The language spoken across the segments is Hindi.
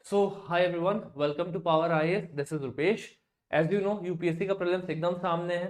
So, hi everyone, welcome to Power IAS. This is Rupesh. As you know, UPSC का प्रीलिम्स एकदम सामने है.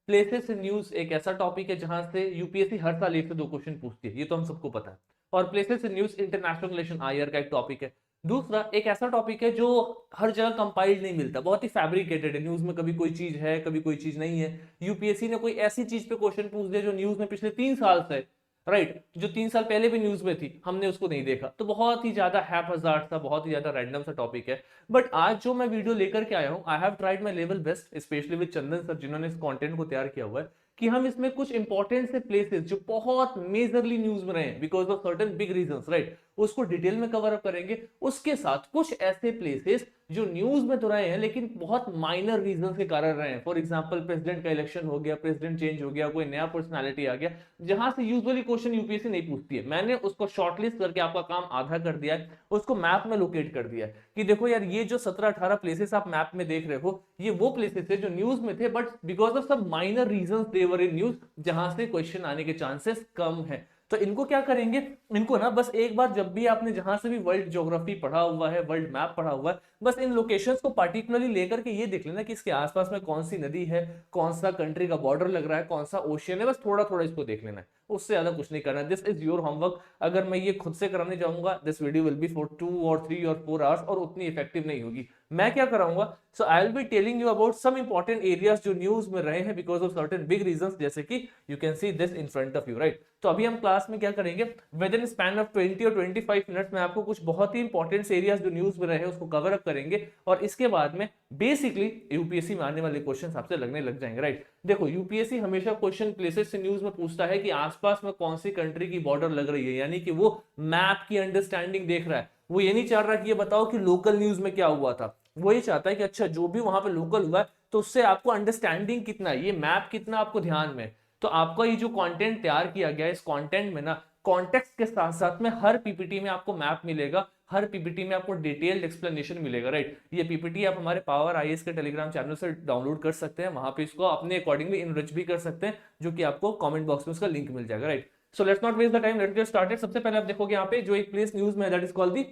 प्लेसेस इन न्यूज एक ऐसा टॉपिक है जहां से यूपीएससी हर साल एक से दो क्वेश्चन पूछती है, ये तो हम सबको पता है. और places in news international relation IR का एक टॉपिक है. दूसरा एक ऐसा टॉपिक है जो हर जगह कंपाइल्ड नहीं मिलता, बहुत ही फैब्रिकेटेड है. न्यूज में कभी कोई चीज है, कभी कोई चीज नहीं है. यूपीएससी ने कोई ऐसी चीज पे क्वेश्चन पूछ दिया जो न्यूज में पिछले 3 साल से, राइट, जो 3 साल पहले भी न्यूज में थी, हमने उसको नहीं देखा. तो बहुत ही ज्यादा हैपहजार्ड सा, बहुत ही ज्यादा रैंडम सा टॉपिक है. बट आज जो मैं वीडियो लेकर के आया हूं, I have tried my level best, specially with Chandan sir जिन्होंने इस कंटेंट को तैयार किया हुआ है, कि हम इसमें कुछ इंपॉर्टेंट से प्लेसेस जो बहुत मेजरली न्यूज में रहे because of certain big reasons, right, उसको डिटेल में कवर अप करेंगे. उसके साथ कुछ ऐसे प्लेसेस जो न्यूज में तो रहे हैं लेकिन बहुत माइनर रीजन के कारण रहे हैं. फॉर एग्जांपल प्रेसिडेंट का इलेक्शन हो गया, प्रेसिडेंट चेंज हो गया, कोई नया पर्सनालिटी आ गया, जहां से यूजुअली क्वेश्चन यूपीएससी नहीं पूछती है. मैंने उसको शॉर्टलिस्ट करके आपका काम आधा कर दिया है, उसको मैप में लोकेट कर दिया है कि देखो यार, ये जो 17-18 प्लेसेस आप मैप में देख रहे हो, ये वो प्लेसेस है जो न्यूज में थे but because of some minor reasons they were in news, जहां से क्वेश्चन आने के चांसेस कम है. तो इनको क्या करेंगे, इनको ना बस एक बार जब भी आपने जहां से भी वर्ल्ड ज्योग्राफी पढ़ा हुआ है, वर्ल्ड मैप पढ़ा हुआ है, बस इन लोकेशंस को पार्टिकुलरली लेकर के ये देख लेना कि इसके आसपास में कौन सी नदी है, कौन सा कंट्री का बॉर्डर लग रहा है, कौन सा ओशियन है. बस थोड़ा थोड़ा इसको देख लेना है, उससे ज्यादा कुछ नहीं करना. This is your homework. अगर मैं ये खुद से कराने जाऊंगा, this video will be for 2 और 3 और 4 आवर्स और उतनी इफेक्टिव नहीं होगी. मैं क्या कराऊंगा, so I will be telling you about some important areas जो न्यूज में रहे हैं because of certain big reasons, जैसे कि you can see this in front of you, right. तो अभी हम क्लास में क्या करेंगे, विद इन स्पैन ऑफ 20 और 25 मिनट्स में आपको कुछ बहुत ही इंपॉर्टेंट एरियाज जो न्यूज में रहे हैं उसको कवर अप करेंगे. और इसके बाद में बेसिकली यूपीएससी में आने वाले क्वेश्चन आपसे लगने लग जाएंगे, राइट. देखो, यूपीएससी हमेशा क्वेश्चन प्लेसेस से न्यूज में पूछता है कि आसपास में कौन सी कंट्री की बॉर्डर लग रही है, यानी कि वो मैप की अंडरस्टैंडिंग देख रहा है. वो ये नहीं चाह रहा कि ये बताओ कि लोकल न्यूज में क्या हुआ था. वो ये चाहता है कि अच्छा, जो भी वहां पे लोकल हुआ है तो उससे आपको अंडरस्टैंडिंग कितना है, ये मैप कितना आपको ध्यान में. तो आपका ये जो कंटेंट तैयार किया गया है, इस कंटेंट में ना कॉन्टेक्स्ट के साथ साथ में हर पीपीटी में आपको मैप मिलेगा, हर पीपीटी में आपको डिटेल्ड एक्सप्लेनेशन मिलेगा, राइट. ये पीपीटी आप हमारे पावर आईएएस के टेलीग्राम चैनल से डाउनलोड कर सकते हैं, वहां पे इसको अपने अकॉर्डिंगली इनरिच भी कर सकते हैं, जो कि आपको कमेंट बॉक्स में उसका लिंक मिल जाएगा, right. So let's not waste the time, let's get started. सबसे पहले आप देखोगे यहाँ पे जो एक प्लेस न्यूज में, that is called the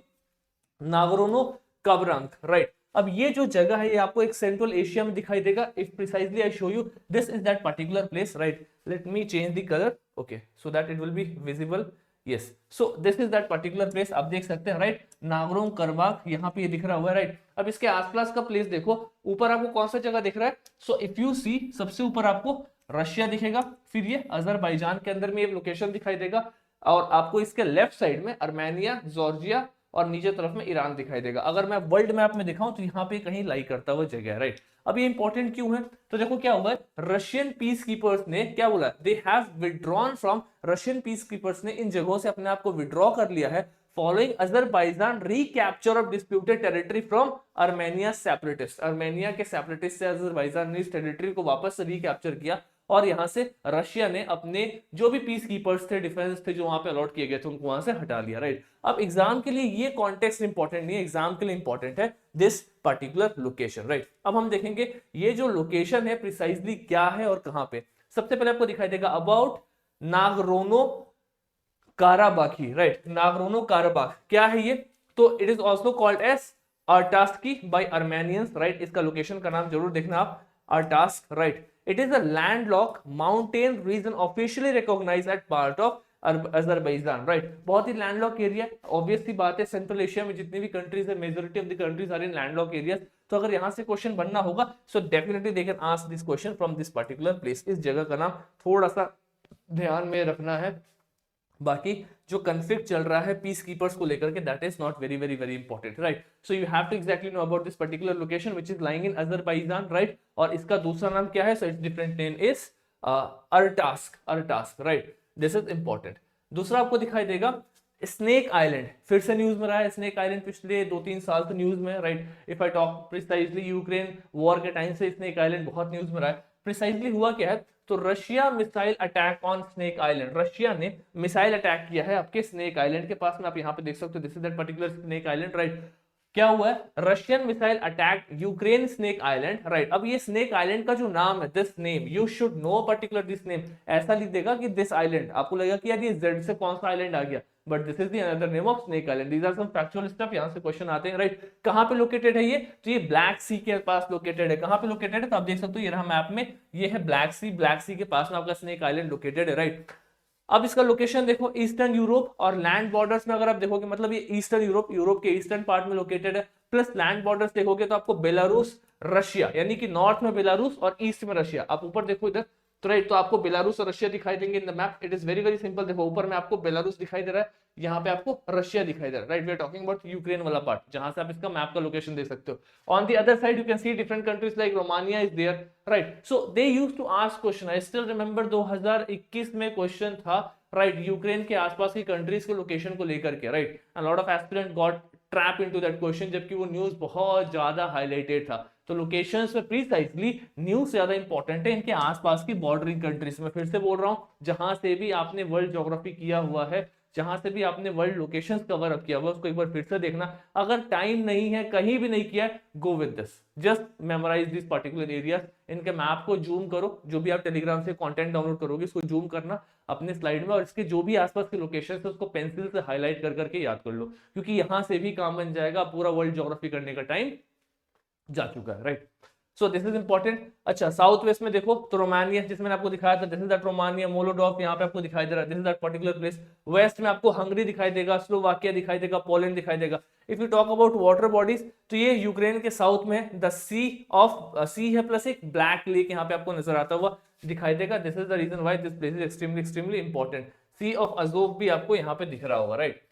Nagorno Karabakh, right. अब ये जो जगह है ये आपको एक सेंट्रल एशिया में दिखाई देगा. If precisely I show you, this is that particular place, right. Let me change the colour, okay, so that it will be visible. Yes, so this is that particular place, आप देख सकते हैं, राइट. नागरोंग करबाग यहाँ पे ये दिख रहा हुआ है, राइट. अब इसके आसपास का प्लेस देखो, ऊपर आपको कौन सा जगह दिख रहा है. सो इफ यू सी, सबसे ऊपर आपको रशिया दिखेगा, फिर ये अजरबैजान के अंदर में ये लोकेशन दिखाई देगा, और आपको इसके लेफ्ट साइड में अर्मेनिया, जॉर्जिया, और नीचे तरफ में ईरान दिखाई देगा. अगर मैं वर्ल्ड मैप में दिखाऊं तो यहाँ पे कहीं लाई करता हुआ जगह है, राइट. अब ये इंपॉर्टेंट क्यों है, तो देखो क्या हुआ है, रशियन पीस कीपर्स ने क्या बोला, they have withdrawn from, Russian peace keepers ने इन जगहों से अपने आप को विड्रॉ कर लिया है following Azerbaijan recapture of disputed territory from Armenia separatist. Armenia के सेपरेटिस्ट से अजरबैजान ने इस टेरिटरी को वापस से रिकैप्चर किया, और यहां से रशिया ने अपने जो भी पीस कीपर्स थे, डिफेंस थे, जो वहां पे अलॉट किए गए थे, उनको वहां से हटा लिया, राइट. अब एग्जाम के लिए ये कॉन्टेक्स्ट इंपॉर्टेंट नहीं है, एग्जाम के लिए इंपॉर्टेंट है दिस पर्टिकुलर लोकेशन, राइट. अब हम देखेंगे ये जो लोकेशन है प्रिसाइजली क्या है और कहां पे. सबसे पहले आपको दिखाई देगा about Nagorno Karabakh, right. Nagorno Karabakh क्या है ये, तो it is also called as Artsakh by Armenians, right. इसका लोकेशन का नाम जरूर देखना आप, Artsakh, right. It is a landlocked mountain region officially recognized as part of Azerbaijan, right. बहुत ही लैंडलॉक एरिया, ऑब्वियस सी बात है, सेंट्रल एशिया में जितनी भी कंट्रीज है, majority of the countries are in landlock areas. तो अगर यहां से क्वेश्चन बनना होगा, so definitely they can ask this question from this particular place. इस जगह का नाम थोड़ा सा ध्यान में रखना है. बाकी जो कंफ्लिक्ट चल रहा है पीस कीपर्स को लेकर के, that is not very very very important, right. So you have to exactly know about this particular location which is lying in Azerbaijan, right. और इसका दूसरा नाम क्या है, so its different name is Artsakh, Artsakh, right. This is important. दूसरा आपको दिखाई देगा स्नेक आइलैंड, फिर से न्यूज में रहा है स्नेक आइलैंड, पिछले 2-3 साल से न्यूज में, right. If I talk precisely, Ukraine war के टाइम से स्नेक आइलैंड बहुत न्यूज में रहा है. प्रिसाइजली हुआ क्या है, तो Russia missile attack on snake island, Russia ने मिसाइल अटैक किया है आपके स्नेक आइलैंड के पास में. आप यहाँ पे देख सकते हो, this is that particular snake island, right. क्या हुआ है, Russian missile attack Ukraine snake island, right. अब ये स्नेक आइलैंड का जो नाम है, this name you should know particular this name, ऐसा लिख देगा कि दिस आइलैंड, आपको लगेगा कि यार ये जेड से कौन सा आइलैंड आ गया, but this is the another name of Snake Island. These are some factual stuff, यहाँ से क्वेश्चन आते हैं, राइट। कहाँ पे लोकेटेड है ये? तो ये ब्लैक सी के पास लोकेटेड है। कहाँ पे लोकेटेड है? तो आप देख सकते हो ये रहा मैप में, ये है ब्लैक सी, ब्लैक सी के पास में आपका स्नेक आइलैंड लोकेटेड है, राइट। अब इसका लोकेशन देखो, ईस्टर्न यूरोप और लैंड बॉर्डर्स में अगर आप देखोगे, मतलब ये ईस्टर्न यूरोप, यूरोप के ईस्टर्न पार्ट में लोकेटेड है, प्लस लैंड बॉर्डर्स देखोगे तो आपको बेलारूस, रशिया, यानी कि नॉर्थ में बेलारूस और ईस्ट में रशिया। आप ऊपर देखो इधर, तो राइट, तो आपको बेलारूस और रशिया दिखाई देंगे in the map. It is very very simple. देखो ऊपर में आपको बेलारूस दिखाई दे रहा है, यहाँ पे आपको रशिया दिखाई दे रहा है, right. We are talking about Ukraine वाला पार्ट, जहां से आप इसका मैप का लोकेशन देख सकते हो। On the other side you can see different countries like Romania is there, right. So they used to ask question, I still remember 2021 में क्वेश्चन था, राइट, यूक्रेन के आसपास की कंट्रीज के लोकेशन को लेकर के, right. A lot of aspirant got trap into that question, जबकि वो न्यूज बहुत ज्यादा हाईलाइटेड था। तो लोकेशंस में प्रीसाइजली न्यूज ज्यादा इंपॉर्टेंट है इनके आसपास की बॉर्डरिंग कंट्रीज में। फिर से बोल रहा हूं, जहां से भी आपने वर्ल्ड ज्योग्राफी किया हुआ है, जहां से भी आपने वर्ल्ड लोकेशंस कवर अप किया हुआ, उसको एक बार फिर से देखना। अगर टाइम नहीं है, कहीं भी नहीं किया है, go with this, just memorise this particular areas. इनके मैप को जूम करो, जो भी आप टेलीग्राम से कंटेंट डाउनलोड करोगे इसको जूम करना अपने स्लाइड में, और इसके जो भी आसपास के लोकेशन है उसको पेंसिल से हाईलाइट कर करके याद कर लो, क्योंकि यहां से भी काम बन जाएगा। पूरा वर्ल्ड ज्योग्राफी करने का टाइम जा चुका है, right. So this is important. अच्छा, साउथ वेस्ट में देखो तो रोमानिया, जिसमें मैंने आपको दिखाया था, this is that Romania, Moldova यहाँ पे आपको दिखाई दे रहा है, this is that particular place. West में आपको हंगरी दिखाई देगा, स्लोवाकिया दिखाई देगा, पोलैंड दिखाई देगा। If you talk about water bodies, तो ये यूक्रेन के साउथ में द सी ऑफ सी है, प्लस एक ब्लैक लेक यहाँ पे आपको नजर आता हुआ दिखाई देगा। This is the reason why this place is extremely extremely important. Sea of Azov भी आपको यहाँ पे दिख रहा होगा, राइट।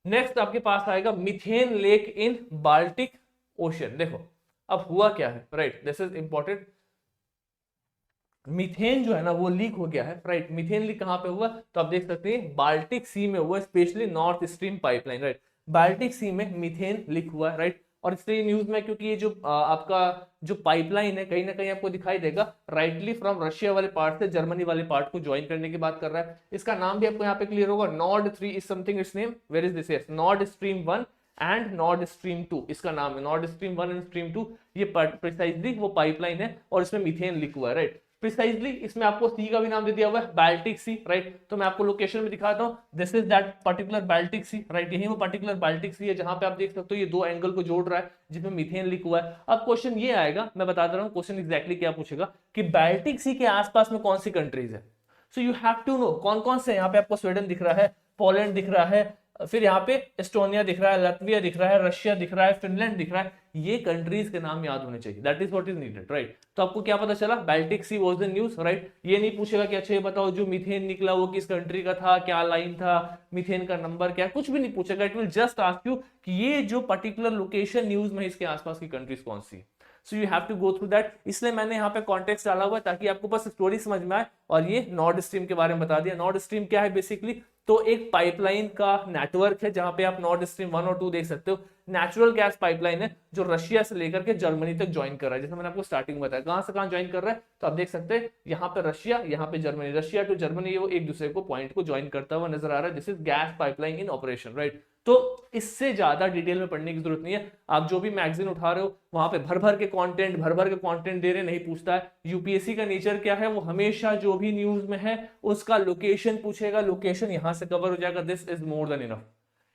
नेक्स्ट आपके पास आएगा methane lake in Baltic ocean. देखो अब हुआ क्या है, right, this is important. Methane जो है ना वो लीक हो गया है, राइट। मीथेन लीक कहां पे हुआ? तो आप देख सकते हैं बाल्टिक सी में हुआ, specially North Stream pipeline, right. Baltic Sea में मीथेन लीक हुआ है, राइट। और इसलिए न्यूज में, क्योंकि ये जो आपका जो पाइपलाइन है, कहीं ना कहीं आपको दिखाई देगा राइटली फ्रॉम रशिया वाले पार्ट से जर्मनी वाले पार्ट को ज्वाइन करने की बात कर रहा है। इसका नाम भी आपको यहाँ पे क्लियर होगा, Nord 3 is something its name. Where is this? Yes, Nord Stream 1 and Nord Stream 2 इसका नाम है। नॉर्ड स्ट्रीम 1 एंड स्ट्रीम 2 ये प्रिसाइजली वो पाइपलाइन है, और इसमें मीथेन लिख हुआ है, राइट। प्रिसाइजली इसमें आपको सी का भी नाम दे दिया हुआ है, बाल्टिक सी, राइट। तो मैं आपको लोकेशन में दिखाता हूँ, this is that particular Baltic Sea, right. यही वो पर्टिकुलर बाल्टिक सी है जहां पे आप देख सकते हो ये दो एंगल को जोड़ रहा है, जिसमें मीथेन लिख हुआ है। अब क्वेश्चन ये आएगा, मैं बता दे रहा हूँ क्वेश्चन एग्जैक्टली क्या पूछेगा, कि बाल्टिक सी के आसपास में कौन सी कंट्रीज है। So you have to know कौन कौन से। यहाँ पे आपको स्वीडन दिख रहा है, पोलैंड दिख रहा है, फिर यहाँ पे एस्टोनिया दिख रहा है, लत्विया दिख रहा है, रशिया दिख रहा है, फिनलैंड दिख रहा है। ये कंट्रीज के नाम याद होने चाहिए, that is what is needed, right. तो आपको क्या पता चला? Baltic she was the news, right. ये नहीं पूछेगा कि अच्छा ये बताओ जो मीथेन निकला वो किस कंट्री का था, क्या लाइन था, मीथेन का नंबर क्या, कुछ भी नहीं पूछेगा। It will just ask you कि ये जो पर्टिकुलर लोकेशन न्यूज में इसके आसपास की कंट्रीज कौन सी। So you have to go through that. इसलिए मैंने यहाँ पे कॉन्टेक्स्ट डाला हुआ है ताकि आपको बस स्टोरी समझ में आए। और ये नॉर्ड स्ट्रीम के बारे में बता दिया। नॉर्ड स्ट्रीम क्या है बेसिकली? तो एक पाइपलाइन का नेटवर्क है जहां पे आप नॉर्ड स्ट्रीम 1 और 2 देख सकते हो। नेचुरल गैस पाइपलाइन है जो रशिया से लेकर के जर्मनी तक ज्वाइन कर रहा है, जैसे मैंने आपको स्टार्टिंग में बताया। कहां से कहां ज्वाइन कर रहा है? तो आप देख सकते हैं यहाँ पे रशिया, यहाँ पे जर्मनी, रशिया टू जर्मनी, वो एक दूसरे को पॉइंट को ज्वाइन करता हुआ नजर आ रहा है। This is gas pipeline in operation, right. तो इससे ज्यादा डिटेल में पढ़ने की जरूरत नहीं है। आप जो भी मैगजीन उठा रहे हो वहां पे भर भर के कंटेंट दे रहे, नहीं पूछता है। यूपीएससी का नेचर क्या है? वो हमेशा जो भी न्यूज में है उसका लोकेशन पूछेगा, लोकेशन यहां से कवर हो जाएगा। This is more than enough.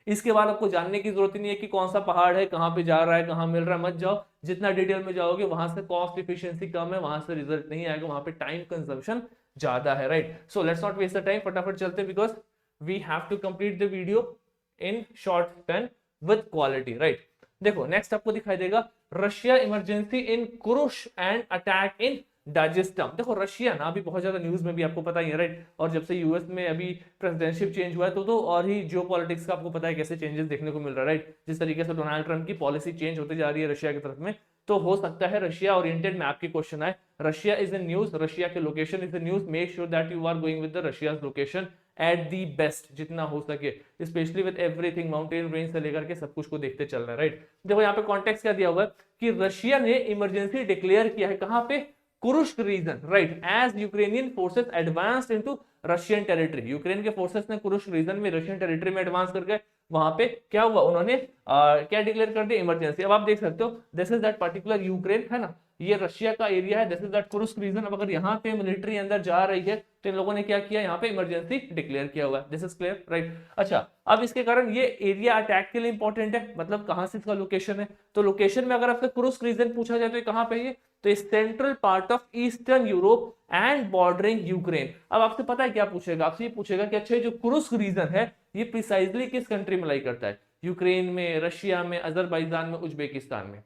इसके बाद आपको जानने की जरूरत ही नहीं है कि कौन सा पहाड़ है, कहां पे जा रहा है, कहां मिल रहा है, मत जाओ। जितना डिटेल में जाओगे वहां से कॉस्ट इफिशिएंसी कम है, वहां से रिजल्ट नहीं आएगा, वहां पे टाइम कंजम्पशन ज्यादा है, right. So let's not waste the time, फटाफट चलते, because we have to complete the video in short span with quality, right. देखो नेक्स्ट आपको दिखाई देगा Russia emergency in Kursk and attack in Dagestan. देखो रशिया ना अभी बहुत ज्यादा न्यूज में भी आपको पता ही है, राइट। और जब से यूएस में अभी प्रेसिडेंटशिप चेंज हुआ है तो और ही जियोपॉलिटिक्स का आपको पता है कैसे चेंजेस देखने को मिल रहा है, राइट। जिस तरीके से डोनाल्ड ट्रंप की पॉलिसी चेंज होती जा रही है रशिया की तरफ में, तो हो सकता है रशिया ओरिएंटेड में आपके क्वेश्चन आए। Russia is in news, Russia के location is in news. Make sure that you are going with the Russia's location at the best जितना हो सके, specially with everything, mountain range से लेकर के सब कुछ को देखते चल रहा है, राइट। देखो यहाँ पे कॉन्टेक्स्ट क्या दिया हुआ है कि रशिया ने इमरजेंसी डिक्लेयर किया है कहां पे? Kursk region, right, as Ukrainian forces advanced into Russian territory. Ukraine के फोर्सेस ने कुरुश्क रीजन में रशियन टेरिटरी में एडवांस करके वहां पे क्या हुआ, उन्होंने क्या डिक्लेयर कर दिया? इमरजेंसी। अब आप देख सकते हो this is that particular Ukraine, है ना। ये रशिया का एरिया है, this is that Kursk region. अब अगर यहाँ पे मिलिट्री अंदर जा रही है तो इन लोगों ने क्या किया, यहाँ पे इमरजेंसी डिक्लेयर किया हुआ है, दिस इज क्लियर राइट। अच्छा, अब इसके कारण ये एरिया अटैक के लिए इंपॉर्टेंट है, मतलब कहां से इसका लोकेशन है, तो लोकेशन में अगर आपसे कुर्स्क रीजन पूछा जाए तो ये कहां पे है, तो ये central part of eastern Europe and bordering Ukraine. अब आपसे पता है क्या पूछेगा, आपसे ये पूछेगा कि अच्छा जो कुर्स्क रीजन है ये प्रिसाइजली किस कंट्री में लाई करता है, यूक्रेन में, रशिया में, अजरबैजान में, उज्बेकिस्तान में।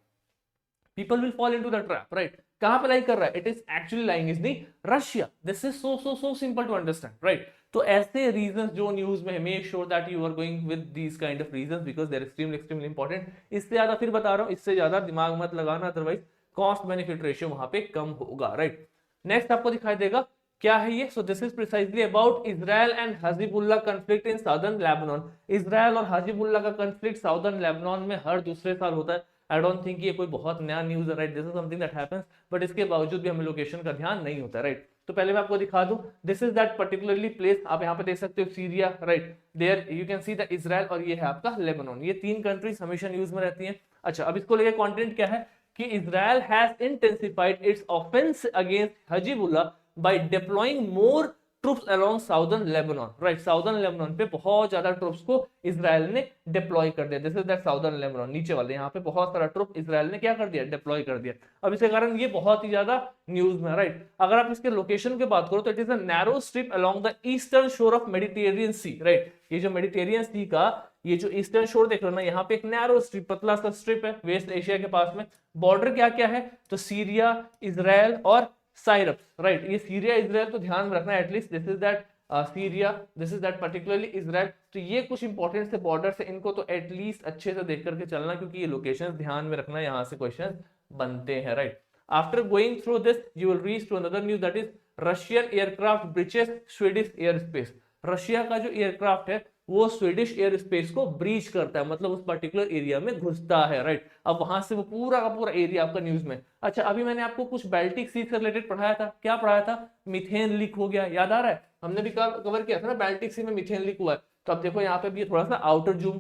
people will fall into the trap, right? कहां पे लाई कर रहा है, it is actually lying in the Russia. This is so simple to understand, right? तो ऐसे reasons जो न्यूज में है, make sure that you are going with these kind of reasons because they're extremely important. इससे ज्यादा फिर बता रहा हूं, इससे ज्यादा दिमाग मत लगाना, अदरवाइज कॉस्ट बेनिफिट रेशियो वहां पे कम होगा, राइट। नेक्स्ट आपको दिखाई देगा क्या है ये, so this is precisely about Israel and Hezbollah conflict in southern Lebanon. Israel और हाजिबुल्लाह का कॉन्फ्लिक्ट साउदर्न लेबनान में हर दूसरे साल होता है। आई डोंट थिंक ये कोई बहुत नया न्यूज है, right, this is something that happens, but इसके बावजूद भी हमें लोकेशन का ध्यान नहीं होता, राइट। तो पहले मैं आपको दिखा दूं, this is that particularly place, आप यहाँ पे देख सकते हो Syria, right, there you can see the Israel, और ये है आपका लेबनान। ये तीन कंट्रीज हमेशा न्यूज में रहती हैं। अच्छा, अब इसको लेकर कंटेंट क्या है कि Israel has intensified its offense against Hezbollah by deploying more troops along southern Lebanon, right. Southern Lebanon पे बहुत ज्यादा ट्रूप्स को इजराइल ने डिप्लॉय कर दिया, this is that southern Lebanon, नीचे वाले यहाँ पे बहुत सारा ट्रूप इजराइल ने क्या कर दिया, डिप्लॉय कर दिया। अब इसके कारण ये बहुत ही ज्यादा न्यूज में, राइट। अगर आप इसके लोकेशन की बात करो तो it is a narrow strip along the eastern शोर ऑफ मेडिटेरियन सी, राइट। ये जो मेडिटेरियन सी का ये जो ईस्टर्न शोर देख रहे हो ना, यहाँ पे एक नैरो स्ट्रिप, पतला सा स्ट्रिप है वेस्ट एशिया के पास में। बॉर्डर क्या क्या है, तो सीरिया, इजराइल और साइप्रस, राइट। ये सीरिया इजराइल तो ध्यान में रखना है at least, this is that Syria, this is that particularly Israel. तो ये कुछ इंपॉर्टेंट से बॉर्डर से, इनको तो एटलीस्ट अच्छे से देख करके चलना, क्योंकि ये लोकेशन ध्यान में रखना, यहाँ से क्वेश्चन बनते हैं, right. After going through this you will reach to another news, that is Russian aircraft breaches Swedish air space. Russia का जो एयरक्राफ्ट है वो स्वीडिश एयर स्पेस को ब्रीच करता है, मतलब उस पर्टिकुलर एरिया में घुसता है, राइट। अब वहां से वो पूरा का पूरा एरिया आपका न्यूज में। अच्छा, अभी मैंने आपको कुछ बाल्टिक सी से रिलेटेड पढ़ाया था, क्या पढ़ाया था, मीथेन लीक हो गया, याद आ रहा है, हमने भी कवर किया था ना, बाल्टिक सी में मीथेन लीक हुआ है। तो अब देखो यहाँ पे भी थोड़ा सा आउटर जूम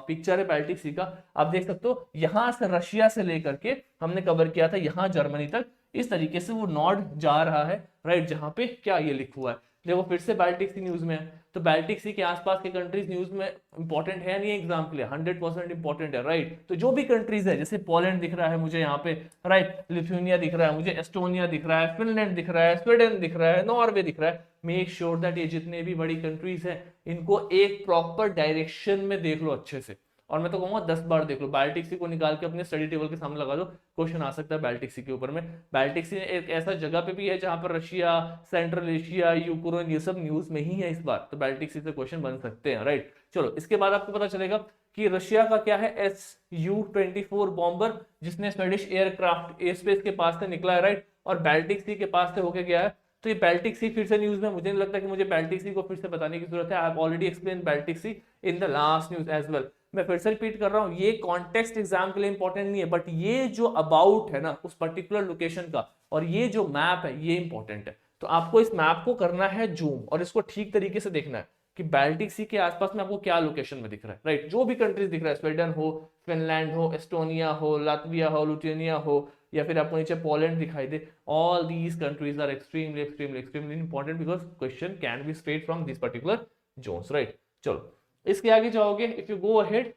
पिक्चर है बाल्टिक सी का, आप देख सकते हो यहां से रशिया से लेकर के हमने कवर किया था यहाँ जर्मनी तक, इस तरीके से वो नॉर्ड जा रहा है, राइट, जहां पे क्या ये लिख हुआ है। देखो फिर से बाल्टिक सी न्यूज में है, तो बाल्टिक सी के आसपास के कंट्रीज न्यूज में इंपॉर्टेंट है नहीं, एग्जाम के लिए 100% इंपॉर्टेंट है, राइट। तो जो भी कंट्रीज है, जैसे पोलैंड दिख रहा है मुझे यहाँ पे, राइट, लिथुआनिया दिख रहा है मुझे, एस्टोनिया दिख रहा है, फिनलैंड दिख रहा है, स्वीडन दिख रहा है, नॉर्वे दिख रहा है, मेक श्योर दैट ये जितने भी बड़ी कंट्रीज है इनको एक प्रॉपर डायरेक्शन में देख लो अच्छे से, और मैं तो कहूंगा 10 बार देख लो। बाल्टिक सी को निकाल के अपने स्टडी टेबल के सामने लगा दो, क्वेश्चन आ सकता है बाल्टिक सी के ऊपर में। बाल्टिक सी एक ऐसा जगह पे भी है जहां पर रशिया, सेंट्रल एशिया, यूक्रेन, ये सब न्यूज में ही है इस बार, तो बाल्टिक सी से क्वेश्चन बन सकते हैं, राइट। चलो इसके बाद आपको पता चलेगा कि रशिया का क्या है, SU-24 बॉम्बर, जिसने स्वीडिश एयरक्राफ्ट एयर स्पेस के पास से निकला है, राइट, और बाल्टिक सी के पास से होके गया है। तो ये बाल्टिक सी फिर से न्यूज में, मुझे नहीं लगता कि मुझे बाल्टिक सी को फिर से बताने की जरूरत है, I have already explain Baltic sea in the last news as well. मैं फिर से रिपीट कर रहा हूं, ये कॉन्टेक्स्ट एग्जाम के लिए इंपॉर्टेंट नहीं है, बट ये जो अबाउट है ना उस पर्टिकुलर लोकेशन का, और ये जो मैप है ये इंपॉर्टेंट है। तो आपको इस मैप को करना है जूम, और इसको ठीक तरीके से देखना है कि बाल्टिक सी के आसपास में आपको क्या लोकेशन में दिख रहा है, राइट। जो भी कंट्रीज दिख रहा है, स्वीडन हो, फिनलैंड हो, एस्टोनिया हो, लातविया हो, लिथुआनिया हो, या फिर आपको नीचे पोलैंड दिखाई दे, all these countries are extremely important because question can be straight from this particular zones, right. चलो इसके आगे जाओगे, इफ यू गो अहेड,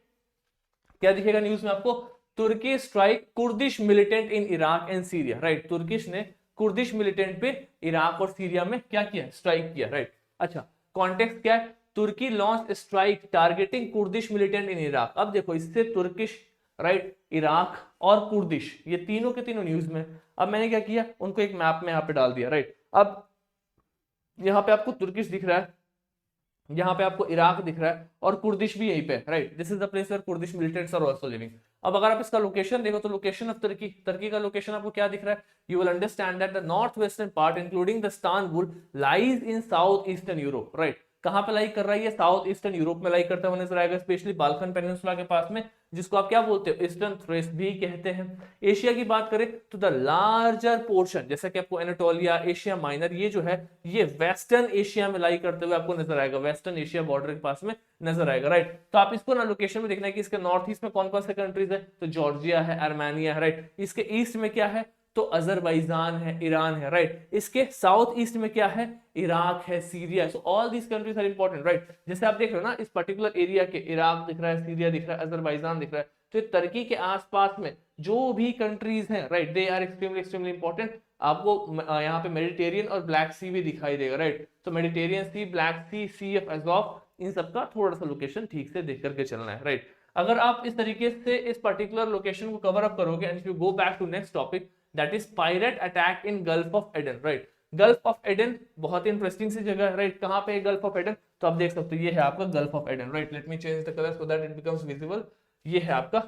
क्या दिखेगा न्यूज में आपको, Turkey strike Kurdish militant in Iraq and Syria, right. Turkish ने कुर्दिश मिलिटेंट पे इराक और सीरिया में क्या किया, स्ट्राइक किया, राइट। अच्छा, कॉन्टेक्स्ट क्या है, Turkey launch strike targeting Kurdish militant in Iraq. अब देखो इससे तुर्किश, राइट, इराक और कुर्दिश, ये तीनों के तीनों न्यूज में। अब मैंने क्या किया, उनको एक मैप में यहाँ पे डाल दिया, राइट। अब यहाँ पे आपको तुर्किश दिख रहा है, यहाँ पे आपको इराक दिख रहा है, और कुर्दिश भी यहीं पे, right, this is the place where Kurdish militants are also living. अब अगर आप इसका लोकेशन देखो तो लोकेशन ऑफ तुर्की का लोकेशन आपको क्या दिख रहा है, you will understand that the north western part including the Istanbul lies in south eastern Europe, right. कहां पे लाई कर रहा है, ये साउथ ईस्टर्न यूरोप में लाई करता है नजर आएगा, स्पेशली बाल्कन पेनिनसुला के पास में, जिसको आप क्या बोलते हो, ईस्टर्न थ्रेस भी कहते हैं। एशिया की बात करें तो द लार्जर पोर्शन, जैसा कि आपको एनाटोलिया, एशिया माइनर, ये जो है ये वेस्टर्न एशिया में लाई करते हुए आपको नजर आएगा, वेस्टर्न एशिया बॉर्डर के पास में नजर आएगा, राइट। तो आप इसको ना लोकेशन में देखना है कि इसके नॉर्थ ईस्ट में कौन कौन से कंट्रीज है, तो जॉर्जिया है, आर्मेनिया है, राइट। इसके ईस्ट में क्या है, तो अजरबैजान है, ईरान है, राइट। इसके साउथ ईस्ट में क्या है, इराक है, Syria. So all these countries are important, right. जैसे आप देख रहे हो ना, इस पर्टिकुलर एरिया के इराक दिख रहा है, सीरिया दिख रहा है, अजरबैजान दिख रहा है। तो तुर्की के आसपास में जो भी कंट्रीज हैं, right, they are extremely extremely important. आपको यहाँ पे मेडिटेरियन और ब्लैक सी भी दिखाई देगा, राइट। तो Mediterranean Sea, Black Sea, Sea of Azov, इन सबका थोड़ा सा लोकेशन ठीक से देख करके चलना है, राइट। अगर आप इस तरीके से इस पर्टिकुलर लोकेशन को कवर अप करोगे, and if you go back to next topic, that is pirate attack in Gulf of Aden, right. Gulf of Aden बहुत ही इंटरेस्टिंग सी जगह है, राइट। कहां पे है गल्फ ऑफ एडन, तो आप देख सकते हो ये है आपका gulf of Aden, right. Let me change the colour so that it becomes visible. ये है आपका,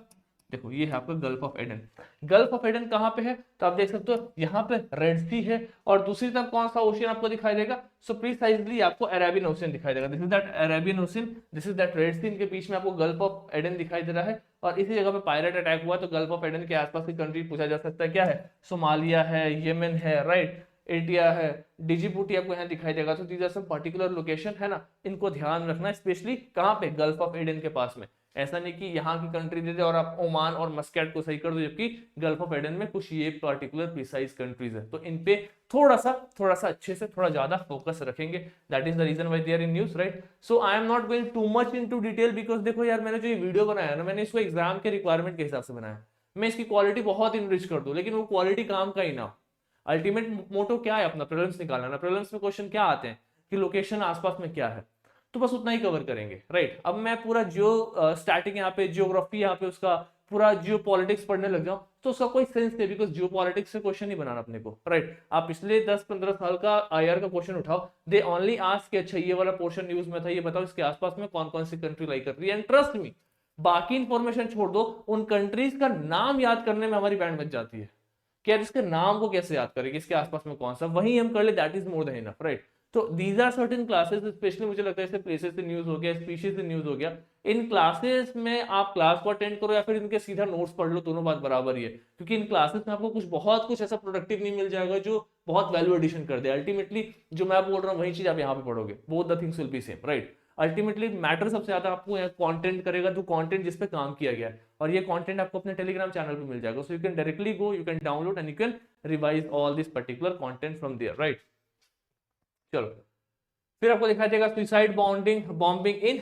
देखो ये है आपका gulf of Aiden. Gulf of Aiden कहां पे है, तो आप देख सकते हो यहाँ पे रेड सी है, और दूसरी तरफ कौन सा ओशियन आपको दिखाई देगा, सो प्रीसाइजली आपको अरेबियन ओशियन दिखाई देगा। This is that Arabian Ocean, this is that Red Sea. इनके बीच में आपको गल्फ ऑफ एडन दिखाई दे रहा है, और इसी जगह पे पायरेट अटैक हुआ। तो गल्फ ऑफ एडन के आसपास की कंट्री पूछा जा सकता है क्या है, सोमालिया है, येमेन है, राइट, इंडिया है, डिजिबूटी आपको यहाँ दिखाई देगा। तो these are some particular location है ना, इनको ध्यान रखना, स्पेशली कहाँ पे, गल्फ ऑफ एडन के पास में। ऐसा नहीं कि यहाँ की कंट्री दे दे और आप ओमान और मस्कट को सही कर दो, जबकि गल्फ ऑफ एडन में कुछ ये पर्टिकुलर प्रिसाइज कंट्रीज है। तो इन पे थोड़ा सा अच्छे से, थोड़ा ज्यादा फोकस रखेंगे। That is the reason why they are in news, right. So I am not going to much into detail, because देखो यार, मैंने जो ये वीडियो बनाया ना, मैंने इसको एग्जाम के रिक्वायरमेंट के हिसाब से बनाया। मैं इसकी क्वालिटी बहुत इनरिच कर दूं, लेकिन वो क्वालिटी काम का ही ना। अल्टीमेट मोटो क्या है अपना, प्रीलिम्स निकालना ना। प्रीलिम्स में क्वेश्चन क्या आते हैं कि लोकेशन आसपास में क्या है, तो बस उतना ही कवर करेंगे, राइट। अब मैं पूरा जियो स्टैटिक यहाँ पे, जियोग्राफी यहाँ पे, उसका पूरा जियो पॉलिटिक्स पढ़ने लग जाऊं, तो उसका कोई सेंस नहीं, बिकॉज जियो पॉलिटिक्स से क्वेश्चन नहीं बनाना अपने को, राइट। आप पिछले 10-15 साल का आईआर का क्वेश्चन उठाओ, दे ओनली आस्क कि अच्छा ये वाला पोर्शन न्यूज में था, ये बताओ इसके आसपास में कौन कौन सी कंट्री लाई कर रही है। एंड ट्रस्ट मी, बाकी इंफॉर्मेशन छोड़ दो, उन कंट्रीज का नाम याद करने में हमारी बैंड बच जाती है कि यार इसके नाम को कैसे याद करेंगे, इसके आसपास में कौन सा, वही हम कर ले, that is more than enough, right. तो these are certain classes, specially मुझे लगता है जैसे प्लेसेस से न्यूज हो गया, स्पीशीज से न्यूज हो गया, इन क्लासेस में आप क्लास को अटेंड करो या फिर इनके सीधा नोट्स पढ़ लो, दोनों बात बराबर ही है। क्योंकि इन क्लासेस में आपको बहुत कुछ ऐसा प्रोडक्टिव नहीं मिल जाएगा जो बहुत वैल्यू एडिशन कर दे। अल्टीमेटली जो मैं बोल रहा हूँ वही चीज आप यहाँ पे पढ़ोगे, both the things will be same, right. Ultimately matter सबसे ज्यादा आपको कंटेंट करेगा, जो कंटेंट जिस पे काम किया गया है, और ये कंटेंट आपको अपने टेलीग्राम चैनल पे मिल जाएगा। So you can directly go, you can download and you can revise all this particular content from there, right. चलो, फिर आपको दिखाई देगा suicide bombing in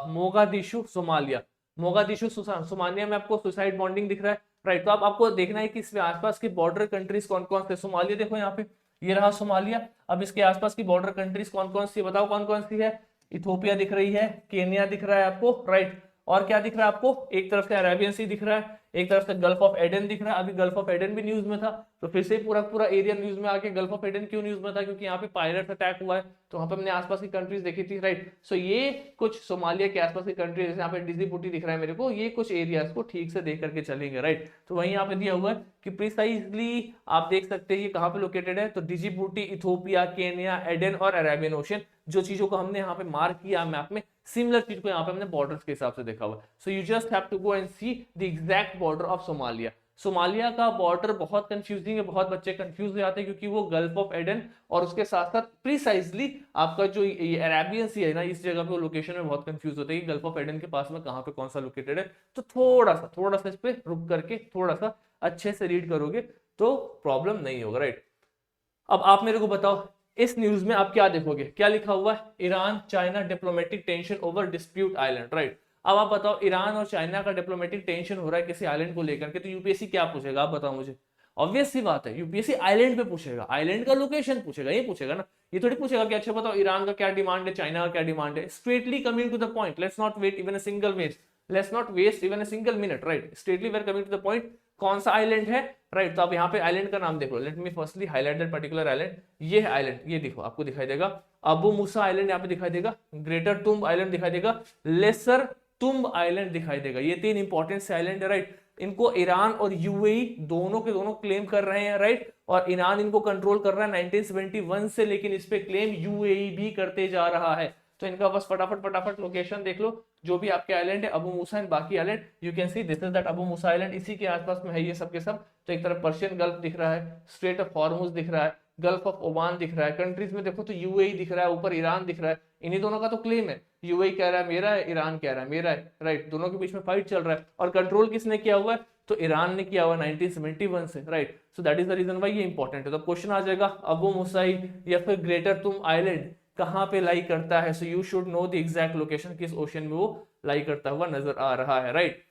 Mogadishu, Somalia. Mogadishu Somalia में आपको सुसाइड बॉम्बिंग दिख रहा है, राइट। तो आपको देखना है कि इसमें आसपास की बॉर्डर कंट्रीज कौन कौन से। सोमालिया देखो यहाँ पे, ये रहा सोमालिया। अब इसके आसपास की बॉर्डर कंट्रीज कौन कौन सी, बताओ कौन कौन सी है। इथोपिया दिख रही है, केनिया दिख रहा है आपको, राइट। और क्या दिख रहा है आपको, एक तरफ से अरेबियन सी दिख रहा है, एक तरफ से गल्फ ऑफ एडन दिख रहा है। अभी गल्फ ऑफ एडन भी न्यूज में था, तो फिर से पूरा पूरा एरिया न्यूज में आके, गल्फ ऑफ एडन क्यों न्यूज में था, क्योंकि यहाँ पे पायरेट अटैक हुआ है, तो वहां पे हमने आसपास की कंट्रीज देखी थी, राइट। सो ये कुछ सोमालिया के आसपास की कंट्रीज, जैसे यहाँ पे डिजिबूटी दिख रहा है मेरे को, ये कुछ एरियाज को ठीक से देख करके चलेंगे, राइट। तो वहीं यहाँ पे दिया हुआ है कि प्रिसाइजली आप देख सकते हैं ये कहाँ पे लोकेटेड है, तो डिजिबूटी, इथोपिया, केनिया, एडन और अरेबियन ओशियन। जो चीजों को हमने यहाँ पे मार्क किया मैप में, सिमिलर चीज को यहाँ पे हमने बॉर्डर्स के हिसाब से देखा हुआ। So you just have to go and see the exact border of Somalia. Somalia का बॉर्डर बहुत कंफ्यूजिंग है, बहुत बच्चे कंफ्यूज हो जाते हैं, क्योंकि वो गल्फ ऑफ एडन और उसके साथ साथ प्रीसाइजली आपका जो अरेबियन सी है ना, इस जगह पे लोकेशन में बहुत कंफ्यूज होते हैं कि गल्फ ऑफ एडन के पास में कहाँ पे कौन सा लोकेटेड है। तो थोड़ा सा इस पे रुक करके थोड़ा सा अच्छे से रीड करोगे तो प्रॉब्लम नहीं होगा, राइट। अब आप मेरे को बताओ, इस न्यूज में आप क्या देखोगे, क्या लिखा हुआ है, Iran China diplomatic tension over dispute island, right. अब आप बताओ, ईरान और चाइना का डिप्लोमेटिक टेंशन हो रहा है किसी आइलैंड को लेकर के, तो यूपीएससी क्या पूछेगा, आप बताओ मुझे। ऑब्वियस सी बात है, यूपीएससी आइलैंड पे पूछेगा, आइलैंड का लोकेशन पूछेगा, ये पूछेगा ना। ये थोड़ी पूछेगा कि अच्छा बताओ ईरान का क्या डिमांड है, चाइना का क्या डिमांड है। Straightly coming to the point, let's not wait even a single minute, let's not waste even a single minute, right. Straightly we are coming to the point, कौन सा आइलैंड है, राइट। तो आप यहाँ पे आइलैंड का नाम देखो, let me firstly highlight that particular island. ये है आइलैंड, ये देखो आपको दिखाई देगा, अबू मूसा आइलैंड यहाँ पे दिखाई देगा, ग्रेटर तुम्ब आइलैंड दिखाई देगा, लेसर तुम्ब आइलैंड दिखाई देगा। ये 3 इंपॉर्टेंट से आइलैंड है, राइट। इनको ईरान और यूएई दोनों के दोनों क्लेम कर रहे हैं, राइट। और ईरान इनको कंट्रोल कर रहा है 1971 से, लेकिन इस पे क्लेम यूएई भी करते जा रहा है। तो इनका बस फटाफट लोकेशन देख लो, जो भी आपके आइलैंड है, अबू मूसा एंड बाकी island, you can see this is that Abu Musa island, इसी के आसपास में है ये सब के सब। तो एक तरफ पर्शियन गल्फ दिख रहा है, स्ट्रेट ऑफ हॉर्मुज दिख रहा है, गल्फ ऑफ ओमान दिख रहा है, कंट्रीज में देखो तो यूएई दिख रहा है, ऊपर ईरान दिख रहा है, इन्हीं दोनों का तो क्लेम है, यूएई कह रहा है मेरा है, ईरान कह रहा है मेरा है, राइट, दोनों के बीच में फाइट चल रहा है, और कंट्रोल किसने किया हुआ है, तो ईरान ने किया हुआ 1971 से, right, so that is the reason why ये इंपॉर्टेंट है। तो क्वेश्चन आ जाएगा अबू मुसाई या फिर ग्रेटर तुम आइलैंड कहां पे लाई करता है, so you should know the exact location, किस ओशन में वो लाई करता हुआ नजर आ रहा है, राइट।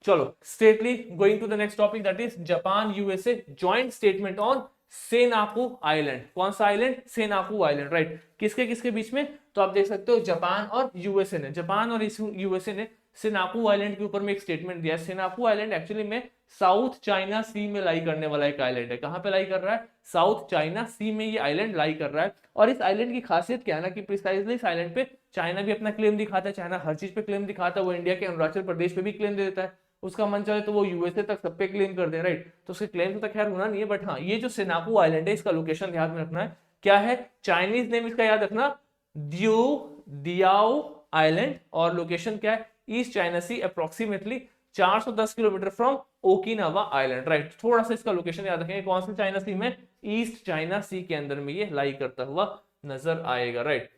चलो straightly going to the next topic, that is Japan USA joint statement on Senkaku island. कौन सा आइलैंड, सेनाकू आइलैंड, राइट, किसके किसके बीच में, तो आप देख सकते हो जापान और यूएसए ने, जापान और यूएसए ने सेनाकू आइलैंड के ऊपर में एक स्टेटमेंट दिया है। सेनाकू आइलैंड एक्चुअली में साउथ चाइना सी में लाई करने वाला एक आइलैंड है। कहां पे लाई कर रहा है, साउथ चाइना सी में ये आइलैंड लाई कर रहा है। और इस आइलैंड की खासियत क्या है ना कि प्रिसाइजली इस आइलैंड पे चाइना भी अपना क्लेम दिखाता है, चाइना हर चीज पे क्लेम दिखाता है, वो इंडिया के अरुणाचल प्रदेश पे भी क्लेम दे देता है, उसका मन चाहे तो वो यूएसए तक सब पे क्लेम कर दे, राइट, तो उसके क्लेम तो खैर होना नहीं है, बट हाँ ये जो सेनाकू आइलैंड है इसका लोकेशन ध्यान में रखना है, क्या है, चाइनीज नेम इसका याद रखना, दियो दियाओ आइलैंड, और लोकेशन क्या है, East China Sea, approximately 410 kilometre from Okinawa island, right, थोड़ा सा इसका लोकेशन याद रखेंगे, कौन से चाइना सी में, ईस्ट चाइना सी के अंदर में ये लाई करता हुआ नजर आएगा, राइट।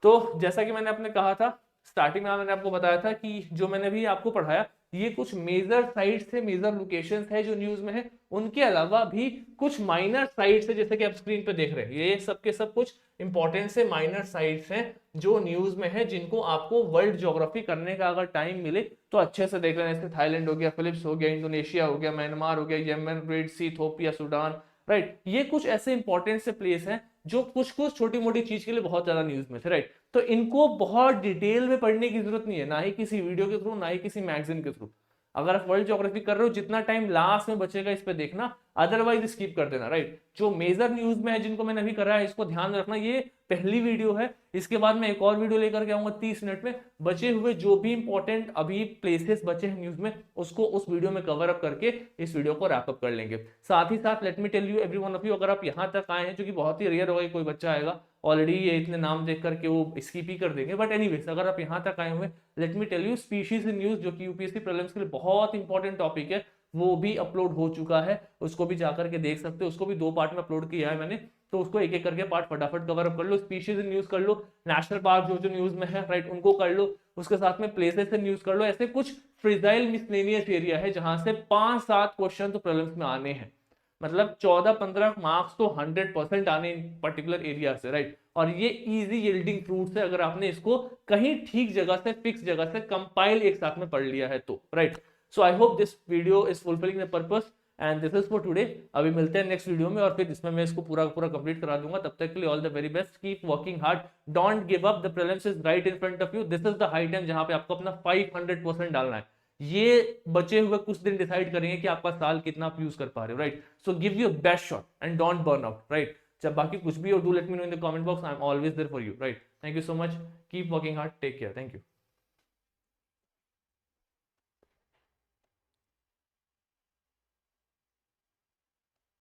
तो जैसा कि मैंने आपने कहा था स्टार्टिंग में, मैंने आपको बताया था कि जो मैंने भी आपको पढ़ाया ये कुछ मेजर साइट्स है, मेजर लोकेशंस है जो न्यूज में है, उनके अलावा भी कुछ माइनर साइट्स है, जैसे कि आप स्क्रीन पे देख रहे हैं, ये सब के सब कुछ इंपॉर्टेंट से माइनर साइट्स हैं जो न्यूज में है, जिनको आपको वर्ल्ड ज्योग्राफी करने का अगर टाइम मिले तो अच्छे से देख लेना। जैसे थाईलैंड हो गया, फिलिप्स हो गया, इंडोनेशिया हो गया, म्यांमार हो गया, यमन, रेड सी, इथोपिया, सूडान, राइट, ये कुछ ऐसे इंपॉर्टेंट से प्लेस हैं जो कुछ कुछ छोटी मोटी चीज के लिए बहुत ज्यादा न्यूज में थे, राइट, तो इनको बहुत डिटेल में पढ़ने की जरूरत नहीं है, ना ही किसी वीडियो के थ्रू, ना ही किसी मैगजीन के थ्रू। अगर आप वर्ल्ड ज्योग्राफी कर रहे हो जितना टाइम लास्ट में बचेगा इस पे देखना, अदरवाइज स्किप कर देना, राइट। जो मेजर न्यूज में है जिनको मैंने अभी करा है इसको ध्यान रखना, ये पहली वीडियो है, इसके बाद मैं एक और वीडियो लेकर के आऊंगा 30 मिनट में, बचे हुए जो भी इंपॉर्टेंट अभी प्लेसेस बचे हैं न्यूज में उसको उस वीडियो में कवर अप करके इस वीडियो को रैप अप कर लेंगे। साथ ही साथ let me tell you every one of you, अगर आप यहाँ तक आए हैं, जो कि बहुत ही रेयर होगा कोई बच्चा आएगा ऑलरेडी ये इतने नाम देख करके वो स्किप ही कर देंगे, बट एनीवेज अगर आप यहाँ तक आए हुए, let me tell you species in news जो कि यूपीएससी प्रीलिम्स के लिए बहुत इंपॉर्टेंट टॉपिक है, वो भी अपलोड हो चुका है, उसको भी जाकर के देख सकते हो, उसको भी 2 पार्ट में अपलोड किया है मैंने, तो उसको एक एक करके पार्ट फटाफट कवर अप कर लो। स्पीशीज इन न्यूज कर लो, नेशनल पार्क जो जो न्यूज में है, राइट, उनको कर लो, उसके साथ में प्लेसेस इन न्यूज कर लो। ऐसे कुछ फ्रीजाइल मिसलेनियस एरिया है जहां से 5-7 क्वेश्चन तो प्रीलिम्स में आने हैं, मतलब 14-15 मार्क्स तो 100% आने इन पर्टिकुलर एरिया से, राइट, और ये इजी यील्डिंग फ्रूट्स है अगर आपने इसको कहीं ठीक जगह से, फिक्स जगह से कंपाइल एक साथ में पढ़ लिया है तो, right. So I hope this video is fulfilling the purpose and this is for today. अभी मिलते हैं नेक्स्ट वीडियो में और फिर इसमें मैं इसको पूरा पूरा कंप्लीट करा दूंगा। तब तक के लिए all the very best, keep working hard, don't give up, the prelims is right in front of you, this is the high time जहां पे आपको अपना 500% डालना है। ये बचे हुए कुछ दिन डिसाइड करेंगे कि आपका साल कितना आप यूज कर पा रहे हो, right, so give your best shot and don't burn out, right. जब बाकी कुछ भी हो, do let me know in the comment box, I am always there for you, right. Thank you so much, keep working hard, take care, thank you.